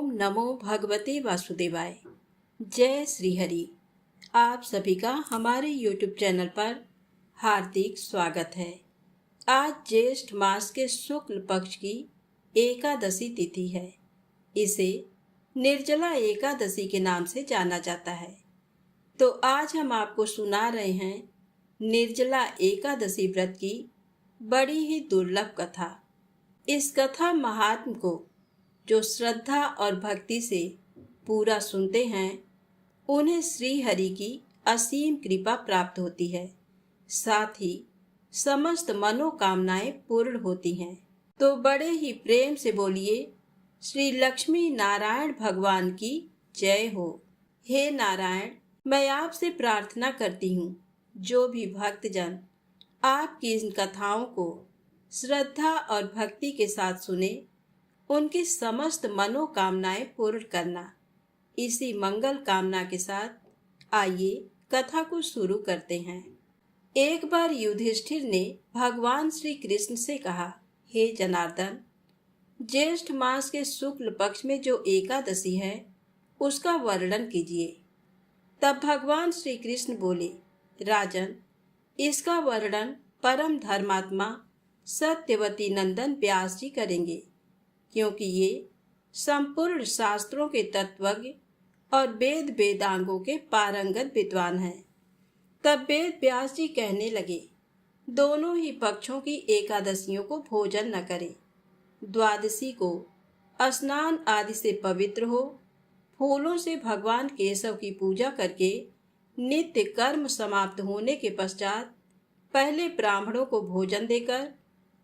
ओम नमो भगवते वासुदेवाय। जय श्री हरि। आप सभी का हमारे YouTube चैनल पर हार्दिक स्वागत है। आज ज्येष्ठ मास के शुक्ल पक्ष की एकादशी तिथि है। इसे निर्जला एकादशी के नाम से जाना जाता है। तो आज हम आपको सुना रहे हैं निर्जला एकादशी व्रत की बड़ी ही दुर्लभ कथा। इस कथा महात्म को जो श्रद्धा और भक्ति से पूरा सुनते हैं, उन्हें श्री हरि की असीम कृपा प्राप्त होती है, साथ ही समस्त मनोकामनाएं पूर्ण होती हैं। तो बड़े ही प्रेम से बोलिए, श्री लक्ष्मी नारायण भगवान की जय हो। हे नारायण, मैं आपसे प्रार्थना करती हूँ, जो भी भक्तजन आपकी इन कथाओं को श्रद्धा और भक्ति के साथ सुने, उनकी समस्त मनोकामनाएं पूर्ण करना। इसी मंगल कामना के साथ आइए कथा को शुरू करते हैं। एक बार युधिष्ठिर ने भगवान श्री कृष्ण से कहा, हे जनार्दन, ज्येष्ठ मास के शुक्ल पक्ष में जो एकादशी है उसका वर्णन कीजिए। तब भगवान श्री कृष्ण बोले, राजन, इसका वर्णन परम धर्मात्मा सत्यवती नंदन व्यास जी करेंगे, क्योंकि ये संपूर्ण शास्त्रों के तत्वज्ञ और वेद वेदांगों के पारंगत विद्वान हैं। तब वेद व्यास जी कहने लगे, दोनों ही पक्षों की एकादशियों को भोजन न करें। द्वादशी को स्नान आदि से पवित्र हो, फूलों से भगवान केशव की पूजा करके नित्य कर्म समाप्त होने के पश्चात पहले ब्राह्मणों को भोजन देकर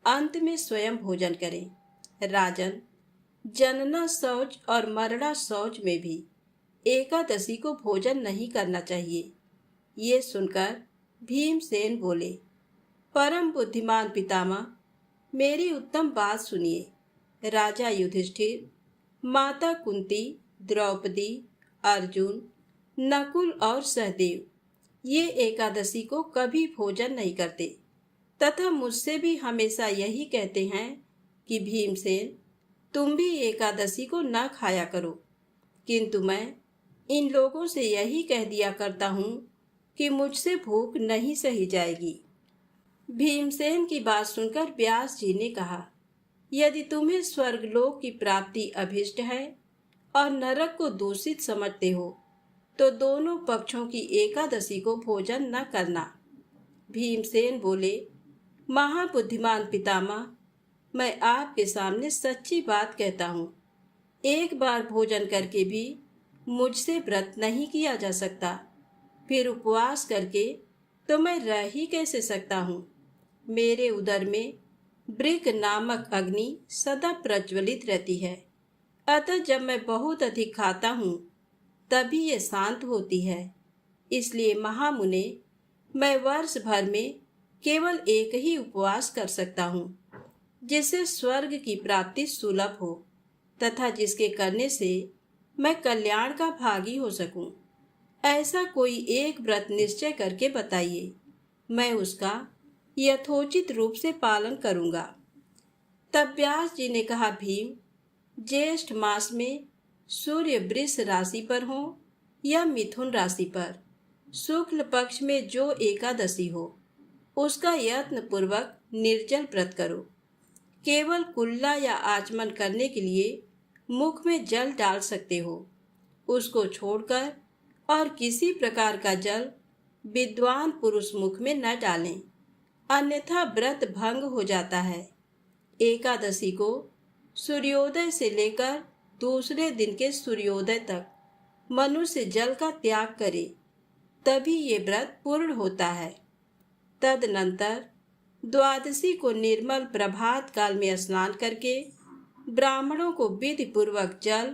अंत में स्वयं भोजन करें। राजन, जनना शौच और मरणा शौच में भी एकादशी को भोजन नहीं करना चाहिए। ये सुनकर भीमसेन बोले, परम बुद्धिमान पितामह, मेरी उत्तम बात सुनिए। राजा युधिष्ठिर, माता कुंती, द्रौपदी, अर्जुन, नकुल और सहदेव ये एकादशी को कभी भोजन नहीं करते, तथा मुझसे भी हमेशा यही कहते हैं कि भीमसेन, तुम भी एकादशी को न खाया करो। किंतु मैं इन लोगों से यही कह दिया करता हूँ कि मुझसे भूख नहीं सही जाएगी। भीमसेन की बात सुनकर व्यास जी ने कहा, यदि तुम्हें स्वर्गलोक की प्राप्ति अभिष्ट है और नरक को दूषित समझते हो, तो दोनों पक्षों की एकादशी को भोजन न करना। भीमसेन बोले, महाबुद्धिमान पितामह, मैं आपके सामने सच्ची बात कहता हूँ। एक बार भोजन करके भी मुझसे व्रत नहीं किया जा सकता, फिर उपवास करके तो मैं रह ही कैसे सकता हूँ। मेरे उदर में ब्रिक नामक अग्नि सदा प्रज्वलित रहती है, अतः जब मैं बहुत अधिक खाता हूँ तभी ये शांत होती है। इसलिए महामुने, मैं वर्ष भर में केवल एक ही उपवास कर सकता हूँ, जिससे स्वर्ग की प्राप्ति सुलभ हो तथा जिसके करने से मैं कल्याण का भागी हो सकूं। ऐसा कोई एक व्रत निश्चय करके बताइए, मैं उसका यथोचित रूप से पालन करूंगा। तब व्यास जी ने कहा, भीम, ज्येष्ठ मास में सूर्य वृष राशि पर हो या मिथुन राशि पर, शुक्ल पक्ष में जो एकादशी हो उसका यत्न पूर्वक निर्जल व्रत करो। केवल कुल्ला या आचमन करने के लिए मुख में जल डाल सकते हो, उसको छोड़कर और किसी प्रकार का जल विद्वान पुरुष मुख में न डालें, अन्यथा व्रत भंग हो जाता है। एकादशी को सूर्योदय से लेकर दूसरे दिन के सूर्योदय तक मनुष्य जल का त्याग करे, तभी ये व्रत पूर्ण होता है। तदनंतर द्वादशी को निर्मल प्रभात काल में स्नान करके ब्राह्मणों को विधि पूर्वक जल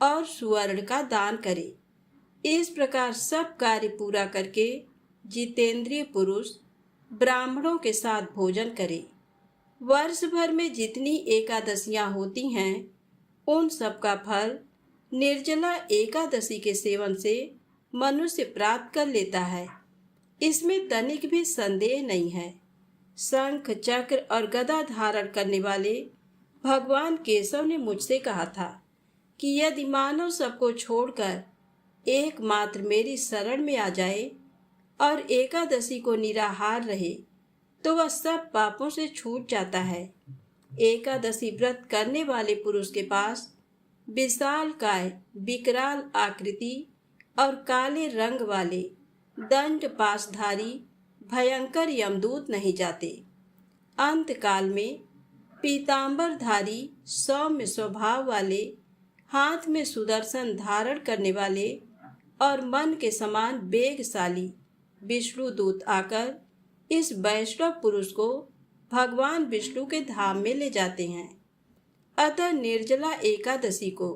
और सुवर्ण का दान करे। इस प्रकार सब कार्य पूरा करके जितेंद्रिय पुरुष ब्राह्मणों के साथ भोजन करे। वर्ष भर में जितनी एकादशियां होती हैं, उन सब का फल निर्जला एकादशी के सेवन से मनुष्य प्राप्त कर लेता है। इसमें तनिक भी संदेह नहीं है। शंख, चक्र और गदा धारण करने वाले भगवान केशव ने मुझसे कहा था कि यदि मानव सबको छोड़कर एकमात्र मेरी शरण में आ जाए और एकादशी को निराहार रहे तो वह सब पापों से छूट जाता है। एकादशी व्रत करने वाले पुरुष के पास विशाल काय, विकराल आकृति और काले रंग वाले दंड पाशधारी भयंकर यमदूत नहीं जाते। अंत काल में पीतांबरधारी सौम्य स्वभाव वाले, हाथ में सुदर्शन धारण करने वाले और मन के समान वेगशाली विष्णु दूत आकर इस वैष्णव पुरुष को भगवान विष्णु के धाम में ले जाते हैं। अतः निर्जला एकादशी को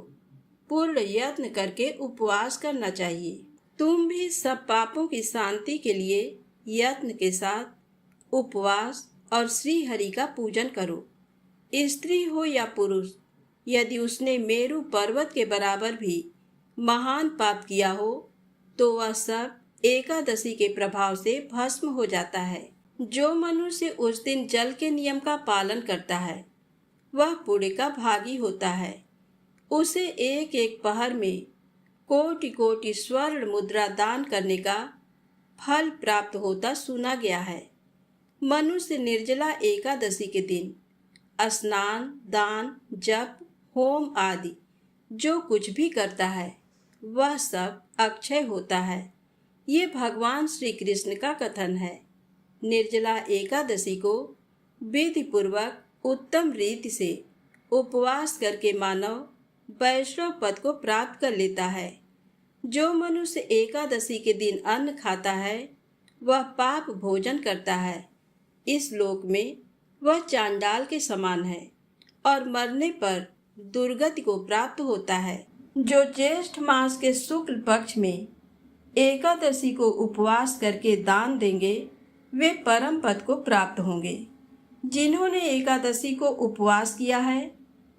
पूर्ण यत्न करके उपवास करना चाहिए। तुम भी सब पापों की शांति के लिए यत्न के साथ उपवास और श्री हरि का पूजन करो। स्त्री हो या पुरुष, यदि उसने मेरु पर्वत के बराबर भी महान पाप किया हो तो वह सब एकादशी के प्रभाव से भस्म हो जाता है। जो मनुष्य उस दिन जल के नियम का पालन करता है वह पुण्य का भागी होता है। उसे एक एक पहर में कोटि कोटि स्वर्ण मुद्रा दान करने का फल प्राप्त होता सुना गया है। मनुष्य निर्जला एकादशी के दिन स्नान, दान, जप, होम आदि जो कुछ भी करता है वह सब अक्षय होता है। ये भगवान श्री कृष्ण का कथन है। निर्जला एकादशी को विधि पूर्वक उत्तम रीति से उपवास करके मानव वैष्णव पद को प्राप्त कर लेता है। जो मनुष्य एकादशी के दिन अन्न खाता है वह पाप भोजन करता है। इस लोक में वह चांडाल के समान है और मरने पर दुर्गति को प्राप्त होता है। जो ज्येष्ठ मास के शुक्ल पक्ष में एकादशी को उपवास करके दान देंगे वे परम पद को प्राप्त होंगे। जिन्होंने एकादशी को उपवास किया है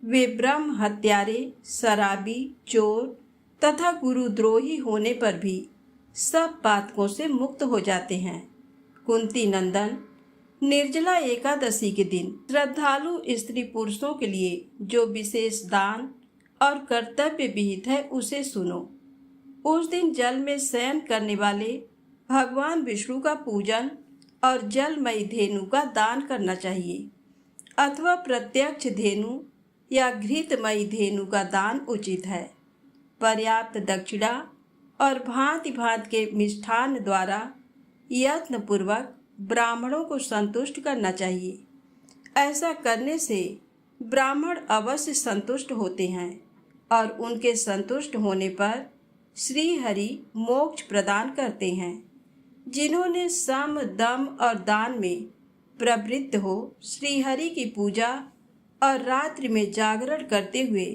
वे ब्रह्म हत्यारे, शराबी, चोर तथा गुरुद्रोही होने पर भी सब पातकों से मुक्त हो जाते हैं। कुंती नंदन, निर्जला एकादशी के दिन श्रद्धालु स्त्री पुरुषों के लिए जो विशेष दान और कर्तव्य विहित है उसे सुनो। उस दिन जल में शयन करने वाले भगवान विष्णु का पूजन और जलमयी धेनु का दान करना चाहिए अथवा प्रत्यक्ष धेनु या घृतमयी धेनु का दान उचित है। पर्याप्त दक्षिणा और भांति भांति के मिष्ठान द्वारा यत्न पूर्वक ब्राह्मणों को संतुष्ट करना चाहिए। ऐसा करने से ब्राह्मण अवश्य संतुष्ट होते हैं और उनके संतुष्ट होने पर श्री हरि मोक्ष प्रदान करते हैं। जिन्होंने सम, दम और दान में प्रवृत्त हो श्री हरि की पूजा और रात्रि में जागरण करते हुए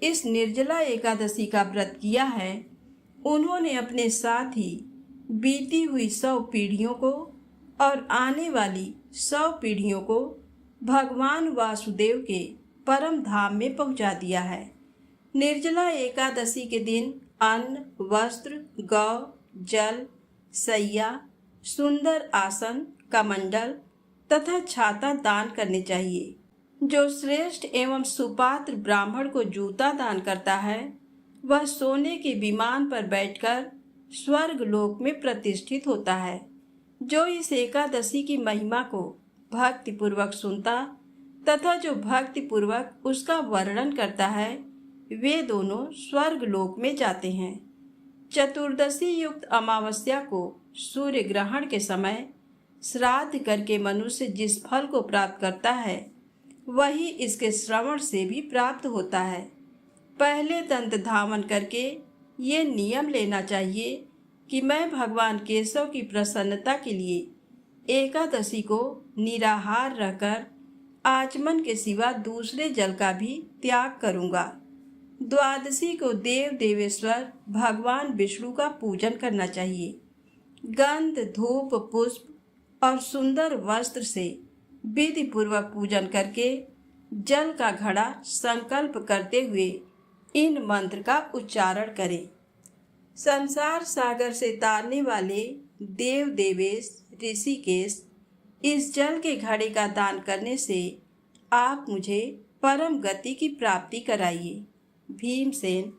इस निर्जला एकादशी का व्रत किया है उन्होंने अपने साथ ही बीती हुई 100 पीढ़ियों को और आने वाली 100 पीढ़ियों को भगवान वासुदेव के परम धाम में पहुंचा दिया है। निर्जला एकादशी के दिन अन्न, वस्त्र, गौ, जल, सैया, सुंदर आसन, कमंडल तथा छाता दान करने चाहिए। जो श्रेष्ठ एवं सुपात्र ब्राह्मण को जूता दान करता है वह सोने के विमान पर बैठकर स्वर्ग लोक में प्रतिष्ठित होता है। जो इस एकादशी की महिमा को भक्ति पूर्वक सुनता तथा जो भक्ति पूर्वक उसका वर्णन करता है वे दोनों स्वर्ग लोक में जाते हैं। चतुर्दशी युक्त अमावस्या को सूर्य ग्रहण के समय श्राद्ध करके मनुष्य जिस फल को प्राप्त करता है वही इसके श्रवण से भी प्राप्त होता है। पहले दंत धावन करके ये नियम लेना चाहिए कि मैं भगवान केशव की प्रसन्नता के लिए एकादशी को निराहार रहकर आचमन के सिवा दूसरे जल का भी त्याग करूँगा। द्वादशी को देव देवेश्वर भगवान विष्णु का पूजन करना चाहिए। गंध, धूप, पुष्प और सुंदर वस्त्र से विधि पूर्वक पूजन करके जल का घड़ा संकल्प करते हुए इन मंत्र का उच्चारण करें। संसार सागर से तारने वाले देव देवेश ऋषिकेश, इस जल के घड़े का दान करने से आप मुझे परम गति की प्राप्ति कराइए। भीमसेन,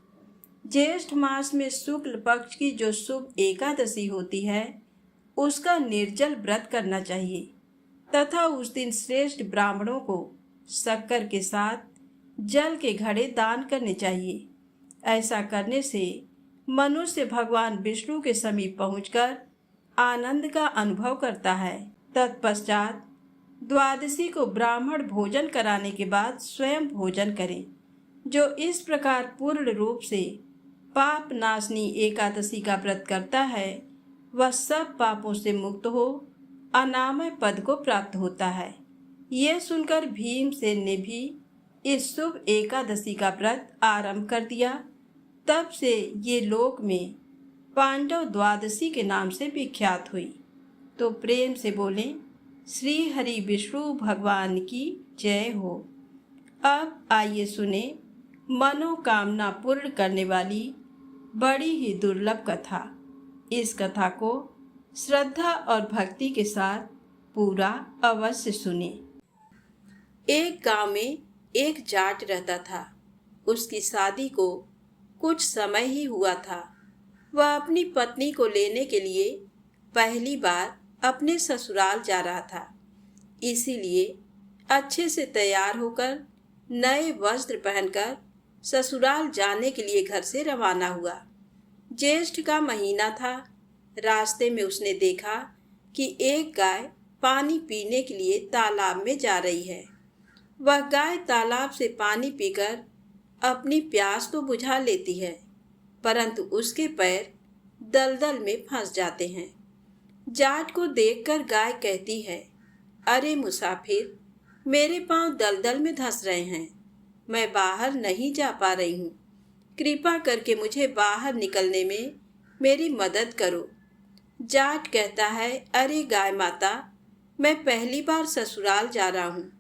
ज्येष्ठ मास में शुक्ल पक्ष की जो शुभ एकादशी होती है उसका निर्जल व्रत करना चाहिए तथा उस दिन श्रेष्ठ ब्राह्मणों को शक्कर के साथ जल के घड़े दान करने चाहिए। ऐसा करने से मनुष्य भगवान विष्णु के समीप पहुंचकर आनंद का अनुभव करता है। तत्पश्चात द्वादशी को ब्राह्मण भोजन कराने के बाद स्वयं भोजन करें। जो इस प्रकार पूर्ण रूप से पाप नाशनी एकादशी का व्रत करता है वह सब पापों से मुक्त हो अनामय पद को प्राप्त होता है। यह सुनकर भीमसेन ने भी इस शुभ एकादशी का व्रत आरंभ कर दिया। तब से ये लोक में पांडव द्वादशी के नाम से विख्यात हुई। तो प्रेम से बोले श्री हरि विष्णु भगवान की जय हो। अब आइए सुने मनोकामना पूर्ण करने वाली बड़ी ही दुर्लभ कथा। इस कथा को श्रद्धा और भक्ति के साथ पूरा अवश्य सुने। एक गांव में एक जाट रहता था। उसकी शादी को कुछ समय ही हुआ था। वह अपनी पत्नी को लेने के लिए पहली बार अपने ससुराल जा रहा था, इसीलिए अच्छे से तैयार होकर नए वस्त्र पहनकर ससुराल जाने के लिए घर से रवाना हुआ। ज्येष्ठ का महीना था। रास्ते में उसने देखा कि एक गाय पानी पीने के लिए तालाब में जा रही है। वह गाय तालाब से पानी पीकर अपनी प्यास तो बुझा लेती है, परंतु उसके पैर दलदल में फंस जाते हैं। जाट को देखकर गाय कहती है, अरे मुसाफिर, मेरे पांव दलदल में धंस रहे हैं, मैं बाहर नहीं जा पा रही हूँ। कृपा करके मुझे बाहर निकलने में मेरी मदद करो। जाट कहता है, अरे गाय माता, मैं पहली बार ससुराल जा रहा हूँ,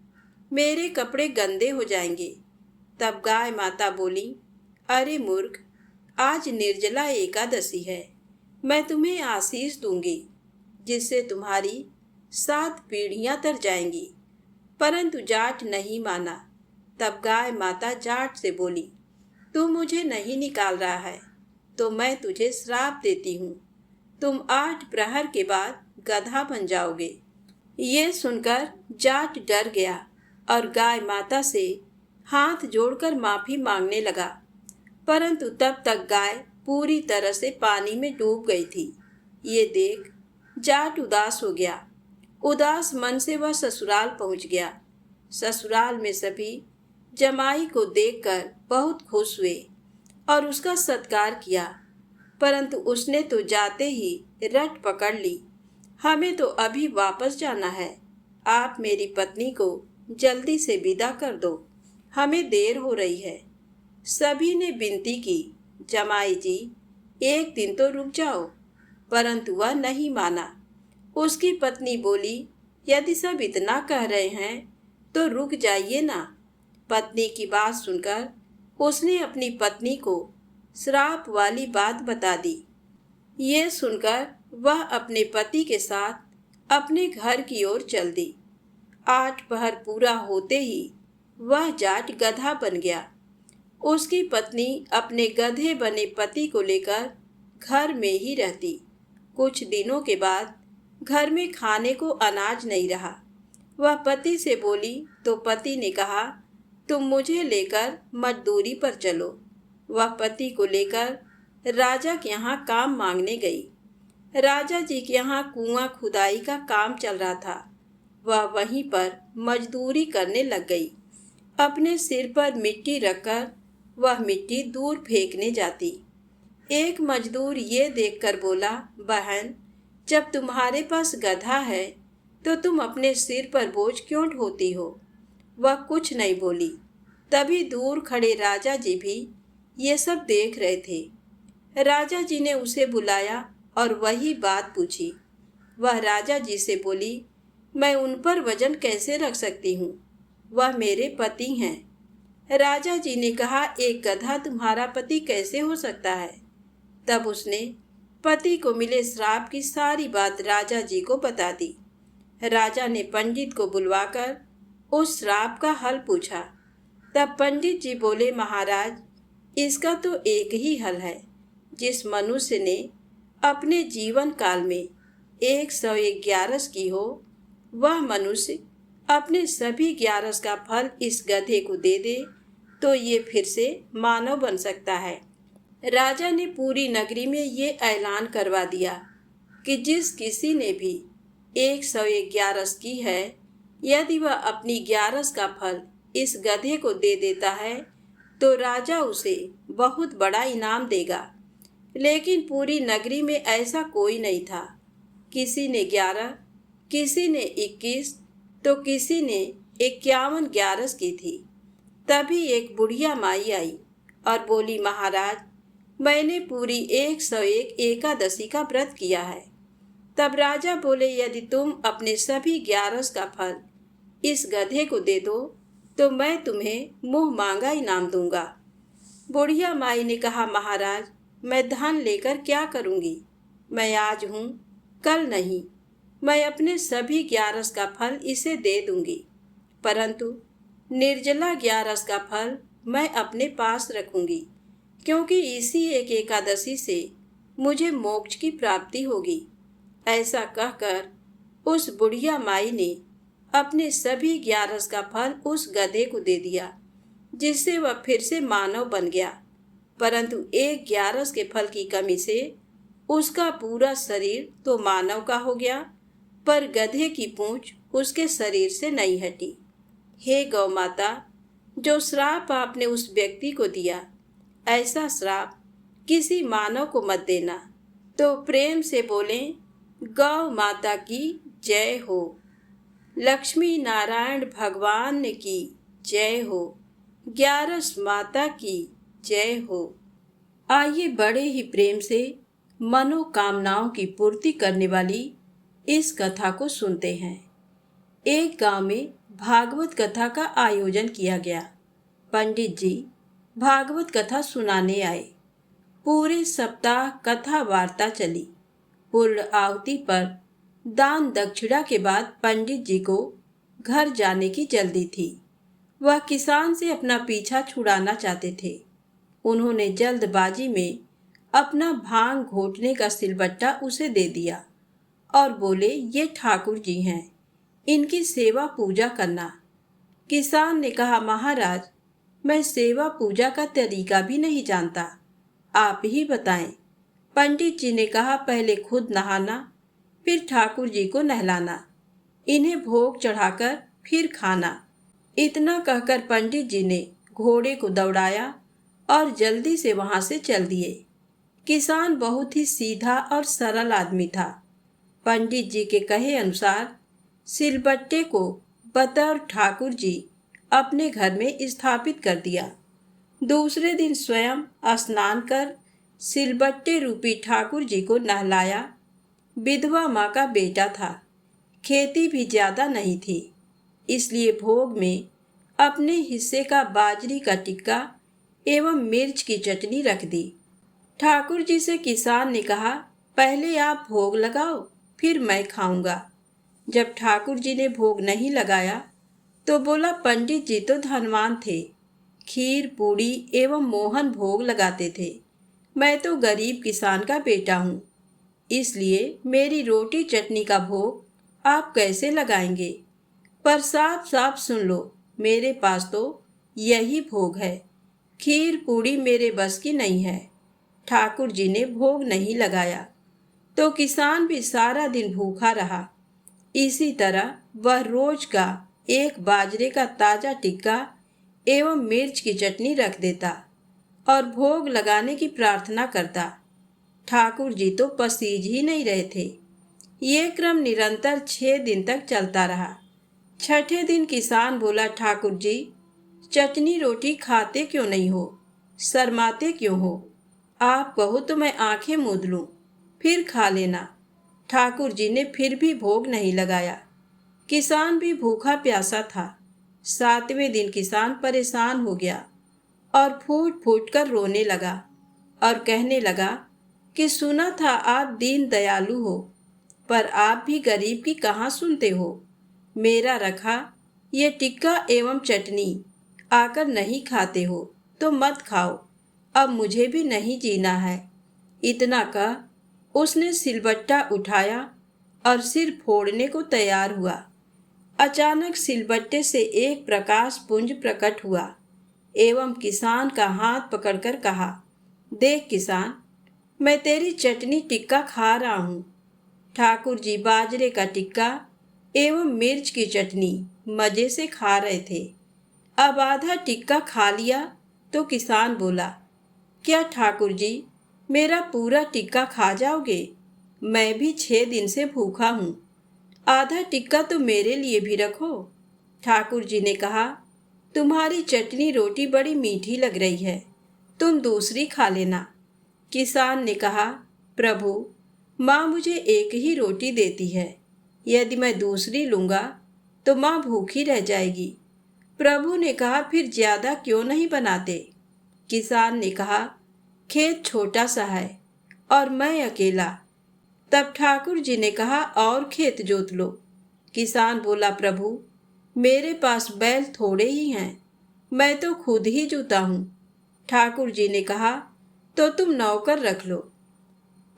मेरे कपड़े गंदे हो जाएंगे। तब गाय माता बोली, अरे मूर्ख, आज निर्जला एकादशी है, मैं तुम्हें आशीष दूंगी जिससे तुम्हारी 7 पीढ़ियां तर जाएंगी। परंतु जाट नहीं माना। तब गाय माता जाट से बोली, तू मुझे नहीं निकाल रहा है तो मैं तुझे श्राप देती हूँ, तुम 8 प्रहर के बाद गधा बन जाओगे। ये सुनकर जाट डर गया और गाय माता से हाथ जोड़कर माफी मांगने लगा, परंतु तब तक गाय पूरी तरह से पानी में डूब गई थी। ये देख जाट उदास हो गया। उदास मन से वह ससुराल पहुंच गया। ससुराल में सभी जमाई को देखकर बहुत खुश हुए और उसका सत्कार किया, परंतु उसने तो जाते ही रट पकड़ ली, हमें तो अभी वापस जाना है, आप मेरी पत्नी को जल्दी से विदा कर दो, हमें देर हो रही है। सभी ने विनती की, जमाई जी, एक दिन तो रुक जाओ, परंतु वह नहीं माना। उसकी पत्नी बोली, यदि सब इतना कह रहे हैं तो रुक जाइए ना। पत्नी की बात सुनकर उसने अपनी पत्नी को श्राप वाली बात बता दी। ये सुनकर वह अपने पति के साथ अपने घर की ओर चल दी। 8 पहर पूरा होते ही वह जाट गधा बन गया। उसकी पत्नी अपने गधे बने पति को लेकर घर में ही रहती। कुछ दिनों के बाद घर में खाने को अनाज नहीं रहा। वह पति से बोली तो पति ने कहा, तुम मुझे लेकर मजदूरी पर चलो। वह पति को लेकर राजा के यहाँ काम मांगने गई। राजा जी के यहाँ कुआं खुदाई का काम चल रहा था। वह वहीं पर मजदूरी करने लग गई। अपने सिर पर मिट्टी रखकर वह मिट्टी दूर फेंकने जाती। एक मजदूर ये देखकर बोला, बहन, जब तुम्हारे पास गधा है तो तुम अपने सिर पर बोझ क्यों ढोती हो? वह कुछ नहीं बोली। तभी दूर खड़े राजा जी भी ये सब देख रहे थे। राजा जी ने उसे बुलाया और वही बात पूछी। वह राजा जी से बोली, मैं उन पर वजन कैसे रख सकती हूँ, वह मेरे पति हैं। राजा जी ने कहा, एक गधा तुम्हारा पति कैसे हो सकता है? तब उसने पति को मिले श्राप की सारी बात राजा जी को बता दी। राजा ने पंडित को बुलवाकर उस श्राप का हल पूछा। तब पंडित जी बोले, महाराज, इसका तो एक ही हल है। जिस मनुष्य ने अपने जीवन काल में 111 की हो, वह मनुष्य अपने सभी 11 का फल इस गधे को दे दे तो ये फिर से मानव बन सकता है। राजा ने पूरी नगरी में ये ऐलान करवा दिया कि जिस किसी ने भी 111 की है, यदि वह अपनी 11 का फल इस गधे को दे देता है तो राजा उसे बहुत बड़ा इनाम देगा। लेकिन पूरी नगरी में ऐसा कोई नहीं था। किसी ने 11, किसी ने 21, तो किसी ने 51 की थी। तभी एक बुढ़िया माई आई और बोली, महाराज, मैंने पूरी 101 एकादशी का व्रत किया है। तब राजा बोले, यदि तुम अपने सभी 11 का फल इस गधे को दे दो तो मैं तुम्हें मुंह मांगा इनाम दूंगा। बुढ़िया माई ने कहा, महाराज, मैं धन लेकर क्या करूंगी? मैं आज हूँ, कल नहीं। मैं अपने सभी 11 का फल इसे दे दूंगी, परंतु निर्जला 11 का फल मैं अपने पास रखूंगी, क्योंकि इसी एक एकादशी से मुझे मोक्ष की प्राप्ति होगी। ऐसा कहकर उस बुढ़िया माई ने अपने सभी 11 का फल उस गधे को दे दिया, जिससे वह फिर से मानव बन गया। परंतु 11 के फल की कमी से उसका पूरा शरीर तो मानव का हो गया, पर गधे की पूंछ उसके शरीर से नहीं हटी। हे गौ माता, जो श्राप आपने उस व्यक्ति को दिया, ऐसा श्राप किसी मानव को मत देना। तो प्रेम से बोलें, गौ माता की जय हो, लक्ष्मी नारायण भगवान की जय हो, 11 माता की जय हो। आइए बड़े ही प्रेम से मनोकामनाओं की पूर्ति करने वाली इस कथा को सुनते हैं। एक गांव में भागवत कथा का आयोजन किया गया। पंडित जी भागवत कथा सुनाने आए। पूरे सप्ताह कथा वार्ता चली। पूर्ण आहुति पर दान दक्षिणा के बाद पंडित जी को घर जाने की जल्दी थी। वह किसान से अपना पीछा छुड़ाना चाहते थे। उन्होंने जल्दबाजी में अपना भांग घोटने का सिलबट्टा उसे दे दिया और बोले, ये ठाकुर जी हैं, इनकी सेवा पूजा करना। किसान ने कहा, महाराज, मैं सेवा पूजा का तरीका भी नहीं जानता, आप ही बताएं। पंडित जी ने कहा, पहले खुद नहाना, फिर ठाकुर जी को नहलाना, इन्हें भोग चढ़ाकर फिर खाना। इतना कहकर पंडित जी ने घोड़े को दौड़ाया और जल्दी से वहां से चल दिए। किसान बहुत ही सीधा और सरल आदमी था। पंडित जी के कहे अनुसार सिलबट्टे को बतौर ठाकुर जी अपने घर में स्थापित कर दिया। दूसरे दिन स्वयं स्नान कर सिलबट्टे रूपी ठाकुर जी को नहलाया। विधवा माँ का बेटा था, खेती भी ज्यादा नहीं थी, इसलिए भोग में अपने हिस्से का बाजरी का टिक्का एवं मिर्च की चटनी रख दी। ठाकुर जी से किसान ने कहा, पहले आप भोग लगाओ, फिर मैं खाऊंगा। जब ठाकुर जी ने भोग नहीं लगाया तो बोला, पंडित जी तो धनवान थे, खीर पूड़ी एवं मोहन भोग लगाते थे। मैं तो गरीब किसान का बेटा हूँ, इसलिए मेरी रोटी चटनी का भोग आप कैसे लगाएंगे? पर साफ साफ सुन लो, मेरे पास तो यही भोग है, खीर पूड़ी मेरे बस की नहीं है। ठाकुर जी ने भोग नहीं लगाया तो किसान भी सारा दिन भूखा रहा। इसी तरह वह रोज का एक बाजरे का ताजा टिक्का एवं मिर्च की चटनी रख देता और भोग लगाने की प्रार्थना करता। ठाकुर जी तो पसीज ही नहीं रहे थे। ये क्रम निरंतर 6 दिन तक चलता रहा। छठे दिन किसान बोला, ठाकुर जी, चटनी रोटी खाते क्यों नहीं हो, शर्माते क्यों हो? आप कहो तो मैं आंखें मूंद लूं, फिर खा लेना। ठाकुर जी ने फिर भी भोग नहीं लगाया। किसान भी भूखा प्यासा था। 7वें दिन किसान परेशान हो गया और फूट फूट कर रोने लगा और कहने लगा कि सुना था आप दीन दयालु हो, पर आप भी गरीब की कहाँ सुनते हो। मेरा रखा ये टिक्का एवं चटनी आकर नहीं खाते हो तो मत खाओ, अब मुझे भी नहीं जीना है। इतना कह उसने सिलबट्टा उठाया और सिर फोड़ने को तैयार हुआ। अचानक सिलबट्टे से एक प्रकाश पुंज प्रकट हुआ एवं किसान का हाथ पकड़कर कहा, देख किसान, मैं तेरी चटनी टिक्का खा रहा हूँ। ठाकुर जी बाजरे का टिक्का एवं मिर्च की चटनी मजे से खा रहे थे। अब आधा टिक्का खा लिया तो किसान बोला, क्या ठाकुर जी मेरा पूरा टिक्का खा जाओगे? मैं भी 6 दिन से भूखा हूँ। आधा टिक्का तो मेरे लिए भी रखो। ठाकुर जी ने कहा, तुम्हारी चटनी रोटी बड़ी मीठी लग रही है, तुम दूसरी खा लेना। किसान ने कहा, प्रभु, माँ मुझे एक ही रोटी देती है, यदि मैं दूसरी लूँगा तो माँ भूखी रह जाएगी। प्रभु ने कहा, फिर ज्यादा क्यों नहीं बनाते? किसान ने कहा, खेत छोटा सा है और मैं अकेला। तब ठाकुर जी ने कहा, और खेत जोत लो। किसान बोला, प्रभु, मेरे पास बैल थोड़े ही हैं, मैं तो खुद ही जोता हूँ। ठाकुर जी ने कहा, तो तुम नौकर रख लो।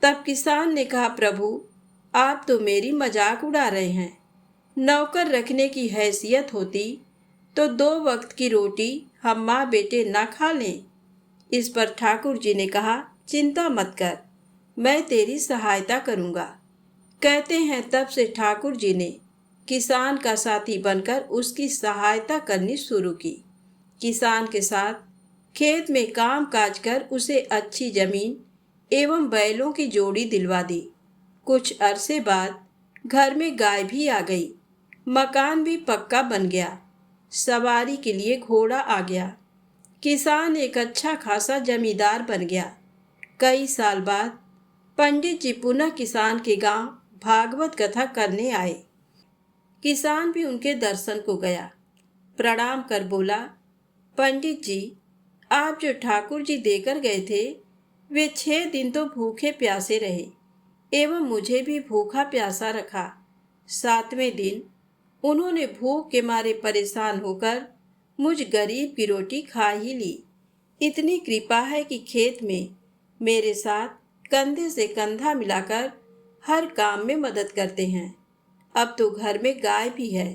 तब किसान ने कहा, प्रभु, आप तो मेरी मजाक उड़ा रहे हैं। नौकर रखने की हैसियत होती तो 2 वक्त की रोटी हम माँ बेटे ना खा लें। इस पर ठाकुर जी ने कहा, चिंता मत कर, मैं तेरी सहायता करूँगा। कहते हैं तब से ठाकुर जी ने किसान का साथी बनकर उसकी सहायता करनी शुरू की। किसान के साथ खेत में काम काज कर उसे अच्छी जमीन एवं बैलों की जोड़ी दिलवा दी। कुछ अरसे बाद घर में गाय भी आ गई, मकान भी पक्का बन गया, सवारी के लिए घोड़ा आ गया। किसान एक अच्छा खासा जमींदार बन गया। कई साल बाद पंडित जी पुनः किसान के गांव भागवत कथा करने आए। किसान भी उनके दर्शन को गया। प्रणाम कर बोला, पंडित जी, आप जो ठाकुर जी देकर गए थे वे 6 दिन तो भूखे प्यासे रहे एवं मुझे भी भूखा प्यासा रखा। 7वें दिन उन्होंने भूख के मारे परेशान होकर मुझ गरीब की रोटी खा ही ली। इतनी कृपा है कि खेत में मेरे साथ कंधे से कंधा मिलाकर हर काम में मदद करते हैं। अब तो घर में गाय भी है।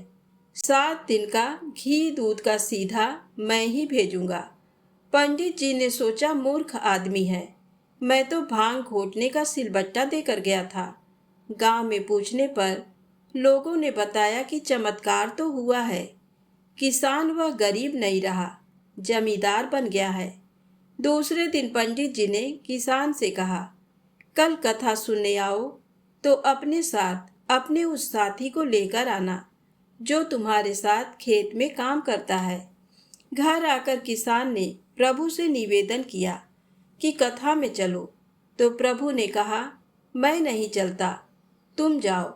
7 दिन का घी दूध का सीधा मैं ही भेजूंगा। पंडित जी ने सोचा, मूर्ख आदमी है, मैं तो भांग घोटने का सिलबट्टा देकर गया था। गांव में पूछने पर लोगों ने बताया कि चमत्कार तो हुआ है। किसान वह गरीब नहीं रहा, जमींदार बन गया है। दूसरे दिन पंडित जी ने किसान से कहा, कल कथा सुनने आओ तो अपने साथ अपने उस साथी को लेकर आना जो तुम्हारे साथ खेत में काम करता है। घर आकर किसान ने प्रभु से निवेदन किया कि कथा में चलो, तो प्रभु ने कहा, मैं नहीं चलता, तुम जाओ।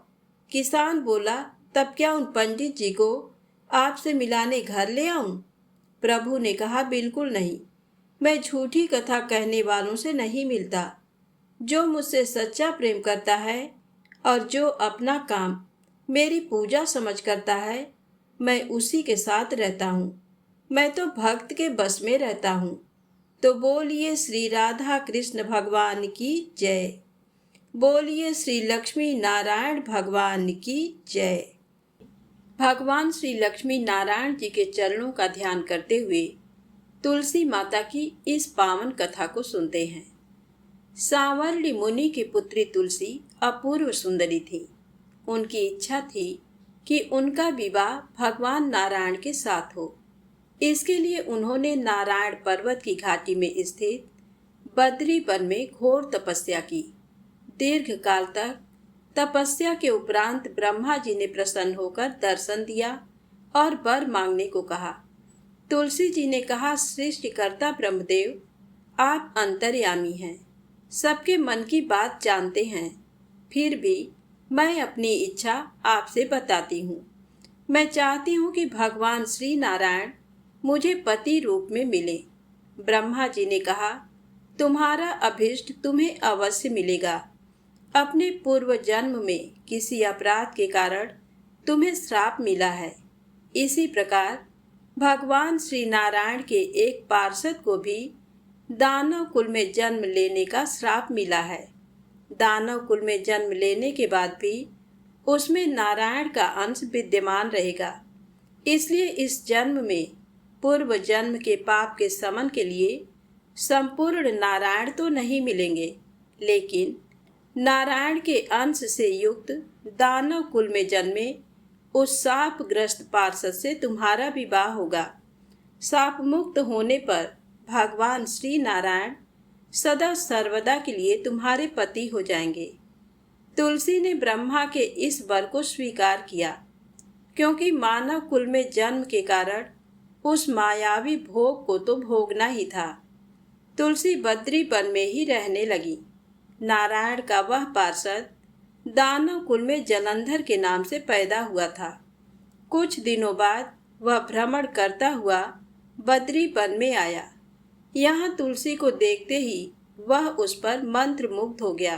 किसान बोला, तब क्या उन पंडित जी को आपसे मिलाने घर ले आऊं? प्रभु ने कहा, बिल्कुल नहीं, मैं झूठी कथा कहने वालों से नहीं मिलता। जो मुझसे सच्चा प्रेम करता है और जो अपना काम मेरी पूजा समझ करता है, मैं उसी के साथ रहता हूँ। मैं तो भक्त के बस में रहता हूँ। तो बोलिए श्री राधा कृष्ण भगवान की जय। बोलिए श्री लक्ष्मी नारायण भगवान की जय। भगवान श्री लक्ष्मी नारायण जी के चरणों का ध्यान करते हुए तुलसी माता की इस पावन कथा को सुनते हैं। सांवरली मुनि की पुत्री तुलसी अपूर्व सुंदरी थी। उनकी इच्छा थी कि उनका विवाह भगवान नारायण के साथ हो। इसके लिए उन्होंने नारायण पर्वत की घाटी में स्थित बद्री वन में घोर तपस्या की। दीर्घ काल तक तपस्या के उपरांत ब्रह्मा जी ने प्रसन्न होकर दर्शन दिया और वर मांगने को कहा। तुलसी जी ने कहा, सृष्टिकर्ता ब्रह्मदेव, आप अंतर्यामी हैं, सबके मन की बात जानते हैं, फिर भी मैं अपनी इच्छा आपसे बताती हूँ। मैं चाहती हूँ कि भगवान श्री नारायण मुझे पति रूप में मिले। ब्रह्मा जी ने कहा, तुम्हारा अभीष्ट तुम्हें अवश्य मिलेगा। अपने पूर्व जन्म में किसी अपराध के कारण तुम्हें श्राप मिला है। इसी प्रकार भगवान श्री नारायण के एक पार्षद को भी दानव कुल में जन्म लेने का श्राप मिला है। दानव कुल में जन्म लेने के बाद भी उसमें नारायण का अंश विद्यमान रहेगा। इसलिए इस जन्म में पूर्व जन्म के पाप के शमन के लिए संपूर्ण नारायण तो नहीं मिलेंगे, लेकिन नारायण के अंश से युक्त दानव कुल में जन्मे उस शापग्रस्त पार्षद से तुम्हारा विवाह होगा। शाप मुक्त होने पर भगवान श्री नारायण सदा सर्वदा के लिए तुम्हारे पति हो जाएंगे। तुलसी ने ब्रह्मा के इस वर को स्वीकार किया, क्योंकि मानव कुल में जन्म के कारण उस मायावी भोग को तो भोगना ही था। तुलसी बद्री वन में ही रहने लगी। नारायण का वह पार्षद दानव कुल में जलंधर के नाम से पैदा हुआ था। कुछ दिनों बाद वह भ्रमण करता हुआ बद्री वन में आया। यहाँ तुलसी को देखते ही वह उस पर मंत्रमुग्ध हो गया।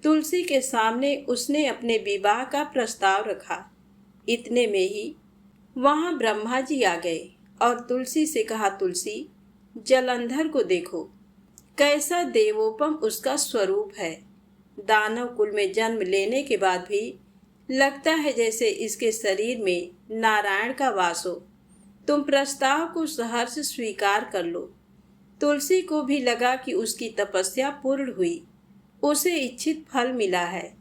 तुलसी के सामने उसने अपने विवाह का प्रस्ताव रखा। इतने में ही वहाँ ब्रह्मा जी आ गए और तुलसी से कहा, तुलसी, जलंधर को देखो, कैसा देवोपम उसका स्वरूप है। दानव कुल में जन्म लेने के बाद भी लगता है जैसे इसके शरीर में नारायण का वास हो। तुम प्रस्ताव को सहर्ष स्वीकार कर लो। तुलसी को भी लगा कि उसकी तपस्या पूर्ण हुई, उसे इच्छित फल मिला है।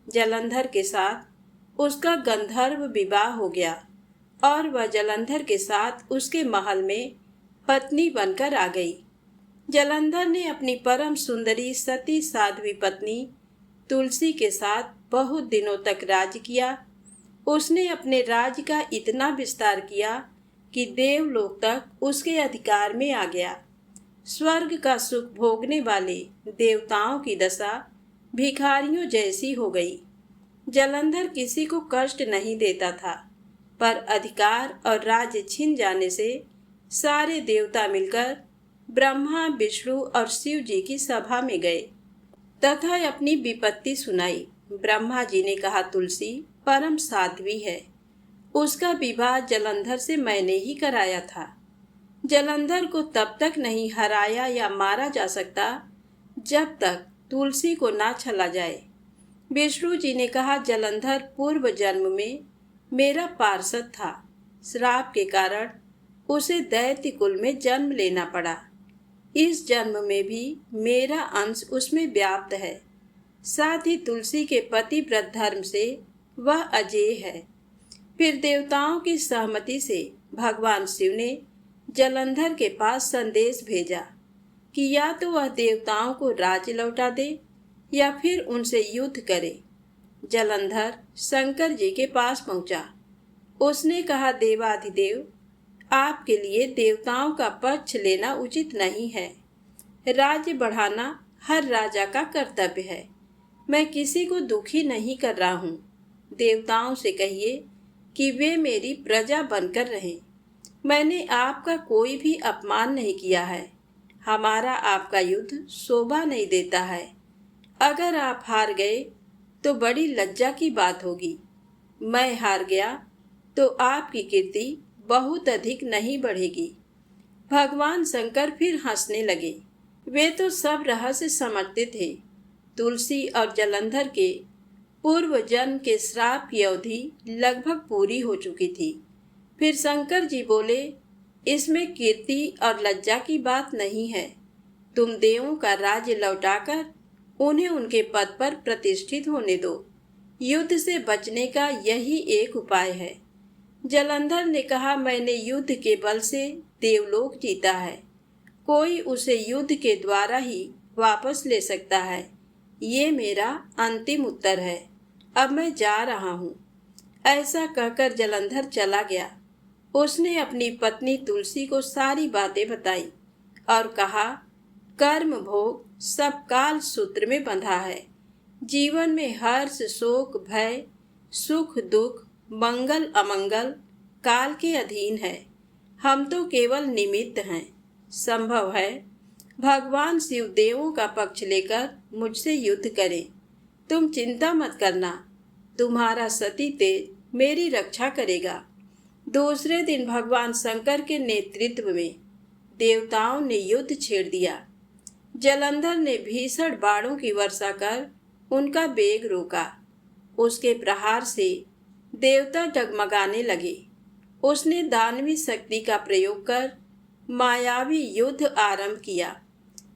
जलंधर के साथ उसका गंधर्व विवाह हो गया और वह जलंधर के साथ उसके महल में पत्नी बनकर आ गई। जलंधर ने अपनी परम सुंदरी सती साध्वी पत्नी तुलसी के साथ बहुत दिनों तक राज किया। उसने अपने राज्य का इतना विस्तार किया कि देवलोक तक उसके अधिकार में आ गया। स्वर्ग का सुख भोगने वाले देवताओं की दशा भिखारियों जैसी हो गई। जलंधर किसी को कष्ट नहीं देता था, पर अधिकार और राज्य छिन जाने से सारे देवता मिलकर ब्रह्मा, विष्णु और शिव जी की सभा में गए तथा अपनी विपत्ति सुनाई। ब्रह्मा जी ने कहा, तुलसी परम साध्वी है, उसका विवाह जलंधर से मैंने ही कराया था। जलंधर को तब तक नहीं हराया या मारा जा सकता जब तक तुलसी को ना छला जाए। विष्णु जी ने कहा, जलंधर पूर्व जन्म में मेरा पार्षद था। श्राप के कारण उसे दैत्य कुल में जन्म लेना पड़ा। इस जन्म में भी मेरा अंश उसमें व्याप्त है। साथ ही तुलसी के पतिव्रत धर्म से वह अजेय है। फिर देवताओं की सहमति से भगवान शिव ने जलंधर के पास संदेश भेजा कि या तो वह देवताओं को राज्य लौटा दे या फिर उनसे युद्ध करे। जलंधर शंकर जी के पास पहुंचा। उसने कहा, देवाधिदेव, आपके लिए देवताओं का पक्ष लेना उचित नहीं है। राज्य बढ़ाना हर राजा का कर्तव्य है। मैं किसी को दुखी नहीं कर रहा हूँ। देवताओं से कहिए कि वे मेरी प्रजा बनकर रहें। मैंने आपका कोई भी अपमान नहीं किया है। हमारा आपका युद्ध शोभा नहीं देता है। अगर आप हार गए तो बड़ी लज्जा की बात होगी। मैं हार गया तो आपकी कीर्ति बहुत अधिक नहीं बढ़ेगी। भगवान शंकर फिर हंसने लगे। वे तो सब रहस्य समझते थे। तुलसी और जलंधर के पूर्व जन्म के श्राप की अवधि लगभग पूरी हो चुकी थी। फिर शंकर जी बोले, इसमें कीर्ति और लज्जा की बात नहीं है। तुम देवों का राज्य लौटाकर उन्हें उनके पद पर प्रतिष्ठित होने दो। युद्ध से बचने का यही एक उपाय है। जलंधर ने कहा, मैंने युद्ध के बल से देवलोक जीता है। कोई उसे युद्ध के द्वारा ही वापस ले सकता है। ये मेरा अंतिम उत्तर है। अब मैं जा रहा हूँ। ऐसा कहकर जलंधर चला गया। उसने अपनी पत्नी तुलसी को सारी बातें बताई और कहा, कर्म भोग सब काल सूत्र में बंधा है। जीवन में हर्ष, शोक, भय, सुख, दुख, मंगल, अमंगल काल के अधीन है। हम तो केवल निमित्त हैं। संभव है भगवान शिव देवों का पक्ष लेकर मुझसे युद्ध करें। तुम चिंता मत करना, तुम्हारा सती तेज मेरी रक्षा करेगा। दूसरे दिन भगवान शंकर के नेतृत्व में देवताओं ने युद्ध छेड़ दिया। जलंधर ने भीषण बाणों की वर्षा कर उनका वेग रोका। उसके प्रहार से देवता डगमगाने लगे। उसने दानवी शक्ति का प्रयोग कर मायावी युद्ध आरंभ किया।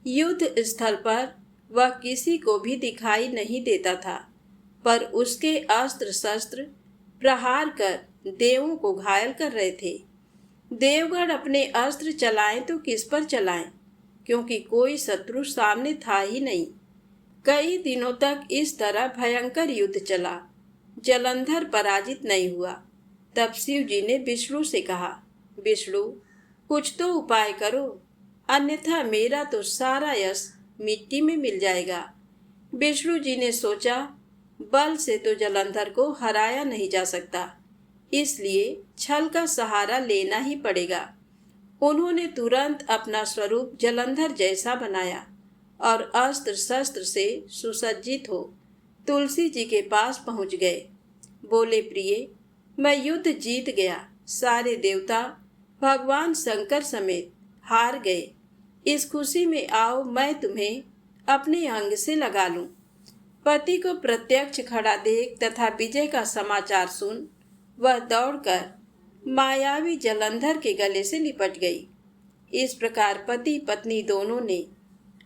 युद्ध स्थल पर वह किसी को भी दिखाई नहीं देता था, पर उसके अस्त्र शस्त्र प्रहार कर देवों को घायल कर रहे थे। देवगण अपने अस्त्र चलाएं तो किस पर चलाएं, क्योंकि कोई शत्रु सामने था ही नहीं। कई दिनों तक इस तरह भयंकर युद्ध चला। जलंधर पराजित नहीं हुआ। तब शिव जी ने विष्णु से कहा, विष्णु, कुछ तो उपाय करो, अन्यथा मेरा तो सारा यश मिट्टी में मिल जाएगा। विष्णु जी ने सोचा, बल से तो जलंधर को हराया नहीं जा सकता, इसलिए छल का सहारा लेना ही पड़ेगा। उन्होंने तुरंत अपना स्वरूप जलंधर जैसा बनाया और अस्त्र शस्त्र से सुसज्जित हो तुलसी जी के पास पहुंच गए। बोले, प्रिय, मैं युद्ध जीत गया। सारे देवता भगवान शंकर समेत हार गए। इस खुशी में आओ मैं तुम्हें अपने अंग से लगा लूं। पति को प्रत्यक्ष खड़ा देख तथा विजय का समाचार सुन वह दौड़कर मायावी जलंधर के गले से लिपट गई। इस प्रकार पति पत्नी दोनों ने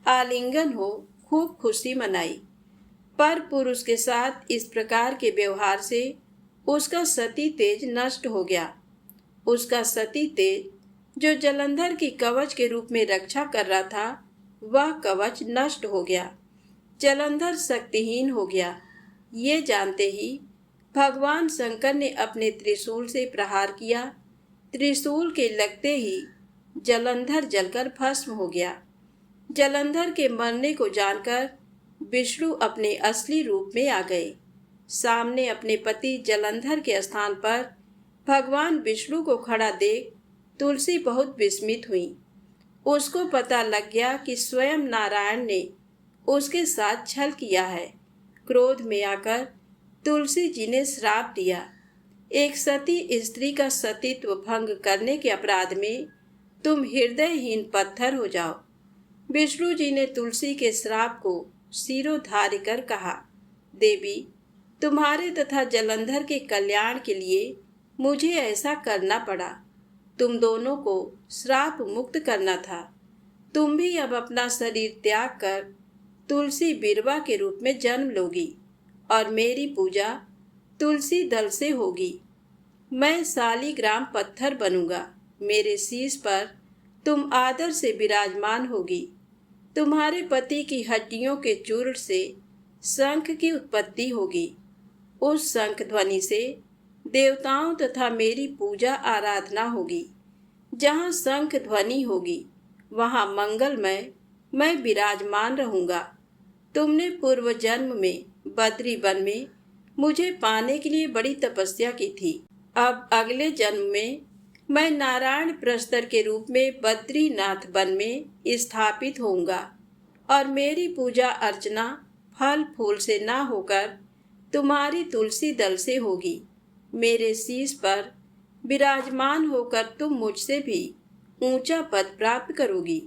आलिंगन हो खूब खुशी मनाई। पर पुरुष के साथ इस प्रकार के व्यवहार से उसका सती तेज नष्ट हो गया। उसका सती तेज जो जलंधर की कवच के रूप में रक्षा कर रहा था, वह कवच नष्ट हो गया। जलंधर शक्तिहीन हो गया। ये जानते ही भगवान शंकर ने अपने त्रिशूल से प्रहार किया। त्रिशूल के लगते ही जलंधर जलकर भस्म हो गया। जलंधर के मरने को जानकर विष्णु अपने असली रूप में आ गए। सामने अपने पति जलंधर के स्थान पर भगवान विष्णु को खड़ा देख तुलसी बहुत विस्मित हुई। उसको पता लग गया कि स्वयं नारायण ने उसके साथ छल किया है। क्रोध में आकर तुलसी जी ने श्राप दिया, एक सती स्त्री का सतीत्व भंग करने के अपराध में तुम हृदयहीन पत्थर हो जाओ। विष्णु जी ने तुलसी के श्राप को सिरोधार्य कर कहा, देवी, तुम्हारे तथा जलंधर के कल्याण के लिए मुझे ऐसा करना पड़ा। तुम दोनों को श्राप मुक्त करना था। तुम भी अब अपना शरीर त्याग कर तुलसी बिरवा के रूप में जन्म लोगी और मेरी पूजा तुलसी दल से होगी। मैं शालिग्राम पत्थर बनूंगा। मेरे शीश पर तुम आदर से विराजमान होगी। तुम्हारे पति की हड्डियों के चूर्ण से शंख की उत्पत्ति होगी। उस शंख ध्वनि से देवताओं तथा मेरी पूजा आराधना होगी। जहाँ शंख ध्वनि होगी वहाँ मंगलमय मैं विराजमान रहूँगा। तुमने पूर्व जन्म में बद्री वन में मुझे पाने के लिए बड़ी तपस्या की थी। अब अगले जन्म में मैं नारायण प्रस्तर के रूप में बद्रीनाथ वन में स्थापित होऊंगा और मेरी पूजा अर्चना फल फूल से ना होकर तुम्हारी तुलसी दल से होगी। मेरे शीश पर विराजमान होकर तुम मुझसे भी ऊंचा पद प्राप्त करोगी।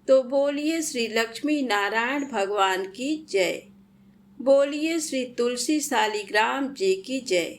तो बोलिए श्री लक्ष्मी नारायण भगवान की जय। बोलिए श्री तुलसी शालिग्राम जी की जय।